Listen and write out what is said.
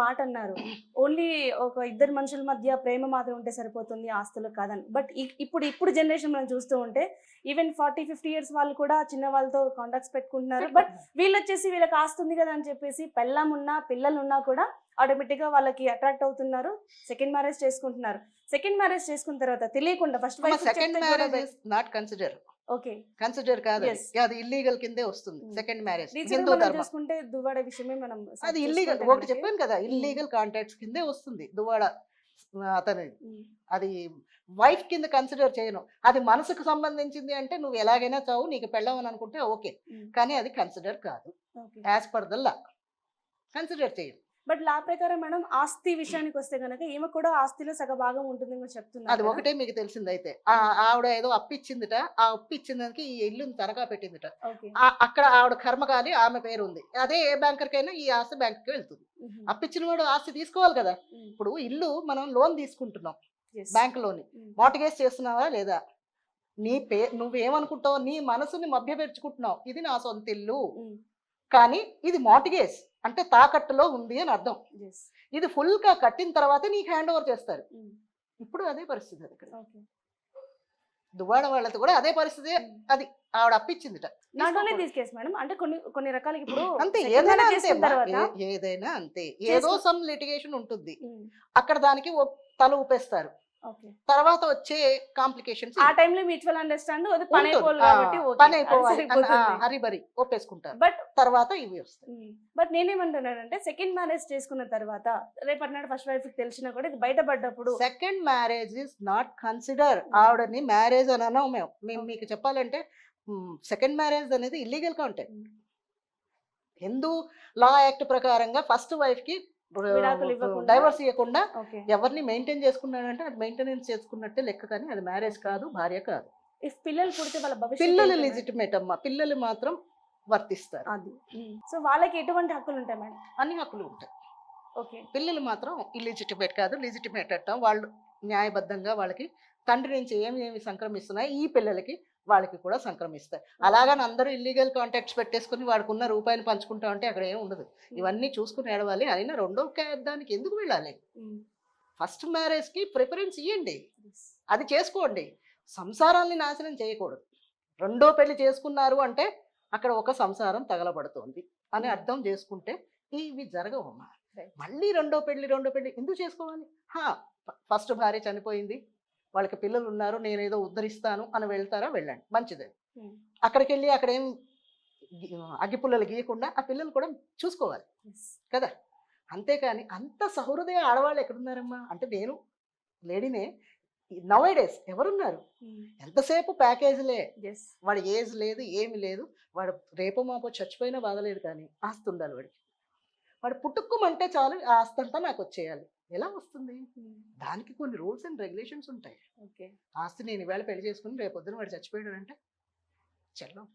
మాట అన్నారు, ఓన్లీ ఒక ఇద్దరు మనుషుల మధ్య ప్రేమ మాత్రం ఉంటే సరిపోతుంది, ఆస్తులు కాదని. బట్ ఇప్పుడు జనరేషన్ మనం చూస్తూ ఉంటే ఈవెన్ 40-50 ఇయర్స్ వాళ్ళు కూడా చిన్న వాళ్ళతో కాంటాక్ట్స్ పెట్టుకుంటున్నారు. బట్ వీళ్ళు వచ్చేసి వీళ్ళకి ఆస్తుంది కదా అని చెప్పేసి పెళ్ళాం ఉన్నా పిల్లలు ఉన్నా కూడా ఆటోమేటిక్గా వాళ్ళకి అట్రాక్ట్ అవుతున్నారు, సెకండ్ మ్యారేజ్ చేసుకుంటున్నారు. సెకండ్ మ్యారేజ్ చేసుకున్న తర్వాత తెలియకుండా first wife second marriage is not consider. Okay, consider కాదు, అది ఇల్లీగల్ కిందే వస్తుంది. సెకండ్ మ్యారేజ్ హిందూ మనం ధర్మం, చూసుకుంటే దువ్వాడ విషయమే మనం అది ఇల్లీగల్. ఒకటి చెప్పాను కదా, ఇల్లీగల్ కాంటాక్ట్స్ కిందే వస్తుంది దువ్వాడ అతని. అది వైఫ్ కింద కన్సిడర్ చేయను. అది మనసుకు సంబంధించింది అంటే నువ్వు ఎలాగైనా చావు, నీకు పెళ్ళవని అనుకుంటే ఓకే, కానీ అది కన్సిడర్ కాదు. As per the law consider చేయను. బట్ లా ప్రకారం మేడం ఆస్తి విషయానికి వస్తే కనుక ఈమె కూడా ఆస్తిలో సగభాగం ఉంటుందని కూడా చెప్తున్నారు. అది ఒకటే మీకు తెలిసింది. అయితే ఆవిడ ఏదో అప్పిచ్చిందిట, ఆ అప్పిచ్చిందానికి ఈ ఇల్లుని తనఖా పెట్టిందిట. అక్కడ ఆవిడ కర్మకాలి, ఆమె పేరు ఉంది. అదే ఏ బ్యాంకర్ కైనా ఈ ఆస్తి బ్యాంకుకి వెళ్తుంది. అప్పిచ్చిన వాడు ఆస్తి తీసుకోవాలి కదా. ఇప్పుడు ఇల్లు మనం లోన్ తీసుకుంటున్నాం, బ్యాంక్ లోన్ మార్టిగేజ్ చేస్తున్నావా లేదా, నువ్వేమనుకుంటావు, నీ మనసుని మభ్యపెరుచుకుంటున్నావు. ఇది నా సొంత ఇల్లు, కానీ ఇది మార్టిగేజ్ అంటే తాకట్టులో ఉంది అని అర్థం. ఇది ఫుల్ గా కట్టిన తర్వాత నీకు హ్యాండ్ ఓవర్ చేస్తారు. ఇప్పుడు అదే పరిస్థితి. అది ఇక్కడ దువ్వాడ వాళ్ళతో కూడా అదే పరిస్థితి. అది ఆవిడ అప్పిచ్చిందిట. Not only this case madam, అంటే కొన్ని రకాలకి ఇప్పుడు అంతే, ఏదైనా అంతే, ఏదో సమ్ లిటిగేషన్ ఉంటుంది అక్కడ, దానికి తల ఊపేస్తారు. తర్వాత వచ్చే కాంప్లికేషన్స్ ఆ టైంలో మ్యూచువల్ అండర్స్టాండ్ పని అయిపోవాలి, హరిబరి ఒప్పేసుకుంటారు. బట్ తర్వాత ఇవి వస్తాయి. బట్ నేనేమంటున్నానంటే సెకండ్ మ్యారేజ్ చేసుకున్న తర్వాత రేపటి ఫస్ట్ వైఫ్ తెలిసినా కూడా ఇది బయటపడ్డప్పుడు second marriage is not consider. ఆవిడని మ్యారేజ్ అని అన్నాం మేము. మీకు చెప్పాలంటే సెకండ్ మ్యారేజ్ అనేది illegal contact. Hindu law act ప్రకారంగా ఫస్ట్ వైఫ్ కి డైవర్స్ ఇవ్వకుండా ఎవరిని మెయింటైన్ చేసుకున్నాడంటే అది మెయింటెనెన్స్ చేసుకున్నట్టే లెక్క, కానీ అది మ్యారేజ్ కాదు, భార్య కాదు. పిల్లలు పుడితే వాళ్ళ పిల్లలు లెజిటిమేట్ అమ్మా, పిల్లలు మాత్రం వర్తిస్తారు. అది సో వాళ్ళకి ఎటువంటి హక్కులు ఉంటాయి మేడం? అన్ని హక్కులు ఉంటాయి. ఓకే, పిల్లలు మాత్రం ఇల్లిజిటిమేట్ కాదు, లెజిటిమేట్ అంటాం. వాళ్ళు న్యాయబద్ధంగా వాళ్ళకి తండ్రి నుంచి ఏమి సంక్రమిస్తున్నాయి, ఈ పిల్లలకి వాళ్ళకి కూడా సంక్రమిస్తాయి. అలాగని అందరూ ఇల్లీగల్ కాంటాక్ట్స్ పెట్టేసుకుని వాడికి ఉన్న రూపాయిని పంచుకుంటా ఉంటే అక్కడ ఏమి ఉండదు. ఇవన్నీ చూసుకుని ఏడవాలి. అయినా రెండో దానికి ఎందుకు వెళ్ళాలి? ఫస్ట్ మ్యారేజ్ కి ప్రిఫరెన్స్ ఇవ్వండి, అది చేసుకోండి. సంసారాన్ని నాశనం చేయకూడదు. రెండో పెళ్లి చేసుకున్నారు అంటే అక్కడ ఒక సంసారం తగలబడుతోంది అని అర్థం చేసుకుంటే ఇవి జరగవమ్మా. మళ్ళీ రెండో పెళ్లి ఎందుకు చేసుకోవాలి? ఫస్ట్ భార్య చనిపోయింది, వాళ్ళకి పిల్లలు ఉన్నారు, నేనేదో ఉద్ధరిస్తాను అని వెళ్తారా, వెళ్ళండి, మంచిదే. అక్కడికి వెళ్ళి అక్కడేం అగ్గిపుల్లలు గీయకుండా ఆ పిల్లలు కూడా చూసుకోవాలి కదా. అంతేకాని అంత సహృదయ ఆడవాళ్ళు ఎక్కడున్నారమ్మా? అంటే నేను లేడీనే, నౌఏడేస్ ఎవరున్నారు? ఎంతసేపు ప్యాకేజీలే, వాడి ఏజ్ లేదు, ఏమి లేదు, వాడు రేపో మాపో చచ్చిపోయినా బాధలేదు, కానీ ఆస్తి ఉండాలి వాడికి. వాడు పుట్టుకోమంటే చాలు, ఆ ఆస్తి అంతా నాకు వచ్చేయాలి. ఎలా వస్తుంది? దానికి కొన్ని రూల్స్ అండ్ రెగ్యులేషన్స్ ఉంటాయి. ఆస్తి నేను ఈవేళ పెళ్లి చేసుకుని రేపొద్దున వాడు చచ్చిపోయాడు అంటే చెల్లం.